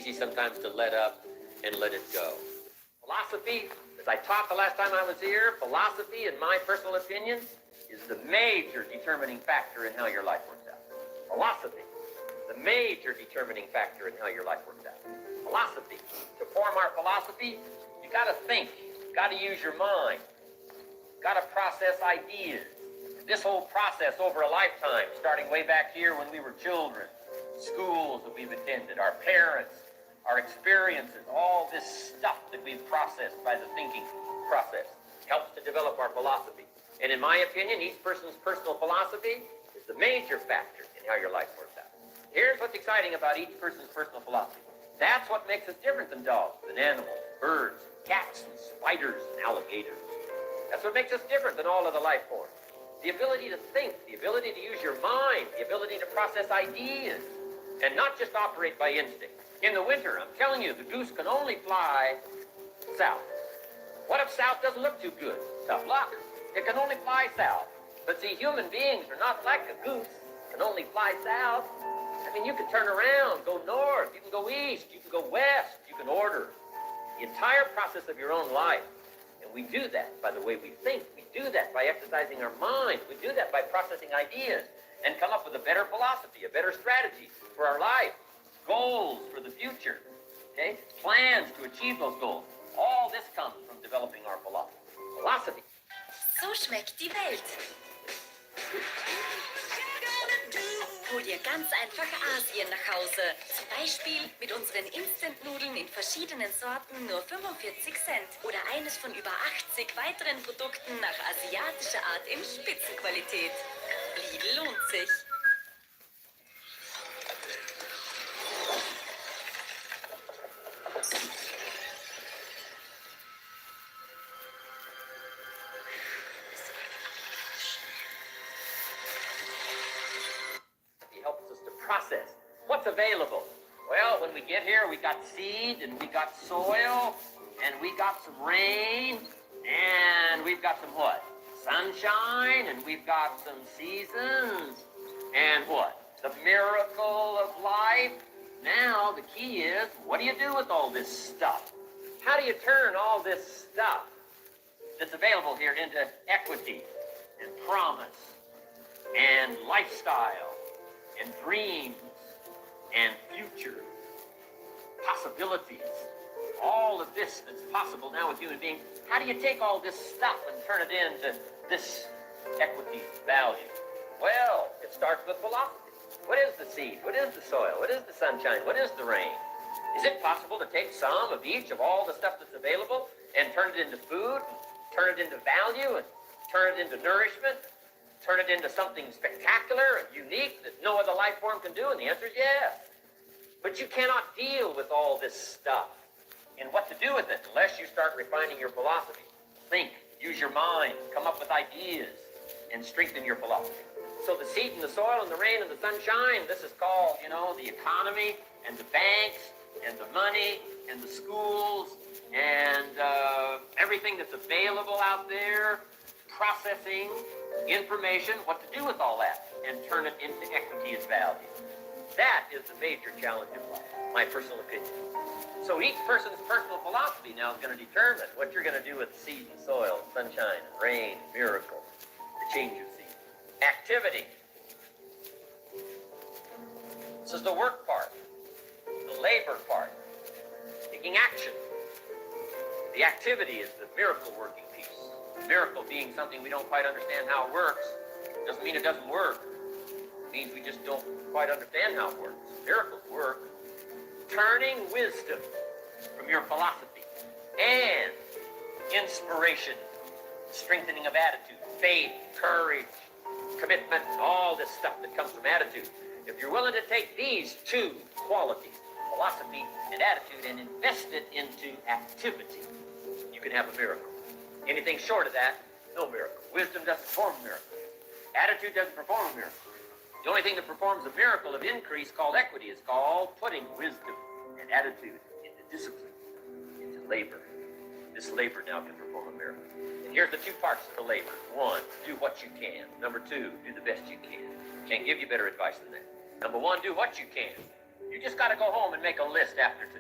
Easy sometimes to let up and let it go. Philosophy, as I taught the last time I was here, philosophy, in my personal opinion, is the major determining factor in how your life works out. Philosophy, the major determining factor in how your life works out. Philosophy, to form our philosophy, you got to think, you got to use your mind, you got to process ideas. This whole process over a lifetime, starting way back here when we were children, schools that we've attended, our parents, our experiences, all this stuff that we've processed by the thinking process helps to develop our philosophy. And in my opinion, each person's personal philosophy is the major factor in how your life works out. Here's what's exciting about each person's personal philosophy. That's what makes us different than dogs, than animals, birds, cats, and spiders, and alligators. That's what makes us different than all other life forms. The ability to think, the ability to use your mind, the ability to process ideas, and not just operate by instinct. In the winter, I'm telling you, the goose can only fly south. What if south doesn't look too good? Tough luck. It can only fly south. But see, human beings are not like a goose, can only fly south. I mean, you can turn around, go north, you can go east, you can go west, you can order the entire process of your own life. And we do that by the way we think. We do that by exercising our minds. We do that by processing ideas and come up with a better philosophy, a better strategy for our life, goals for the future, okay? Plans to achieve those goals. All this comes from developing our philosophy. So schmeckt die Welt. Hol dir ganz einfach Asien nach Hause. Zum Beispiel mit unseren Instant-Nudeln in verschiedenen Sorten nur 45 Cent. Oder eines von über 80 weiteren Produkten nach asiatischer Art in Spitzenqualität. Lidl lohnt sich. Process. What's available? Well, when we get here, we got seed, and we got soil, and we got some rain, and we've got some what? Sunshine, and we've got some seasons, and what? The miracle of life. Now, the key is, what do you do with all this stuff? How do you turn all this stuff that's available here into equity and promise and lifestyle and dreams and future possibilities? All of this that's possible now with human beings, how do you take all this stuff and turn it into this equity value? Well, it starts with philosophy. What is the seed? What is the soil? What is the sunshine? What is the rain? Is it possible to take some of each of all the stuff that's available and turn it into food, and turn it into value, and turn it into nourishment, turn it into something spectacular and unique that no other life form can do? And the answer is yes. But you cannot deal with all this stuff and what to do with it unless you start refining your philosophy. Think, use your mind, come up with ideas, and strengthen your philosophy. So the seed and the soil and the rain and the sunshine, this is called, the economy and the banks and the money and the schools and everything that's available out there, processing information, what to do with all that, and turn it into equity and value. That is the major challenge of life, my personal opinion. So each person's personal philosophy now is going to determine what you're going to do with seed and soil, sunshine, and rain, miracles, the change of seed. Activity. This is the work part, the labor part, taking action. The activity is the miracle working piece. Miracle being something we don't quite understand how it works. Doesn't mean it doesn't work. It means we just don't quite understand how it works. Miracles work. Turning wisdom from your philosophy and inspiration, strengthening of attitude, faith, courage, commitment, all this stuff that comes from attitude. If you're willing to take these two qualities, philosophy and attitude, and invest it into activity, you can have a miracle. Anything short of that, no miracle. Wisdom doesn't perform a miracle. Attitude doesn't perform a miracle. The only thing that performs a miracle of increase called equity is called putting wisdom and attitude into discipline, into labor. This labor now can perform a miracle. And here's the two parts of the labor. One, do what you can. Number two, do the best you can. Can't give you better advice than that. Number one, do what you can. You just got to go home and make a list after today.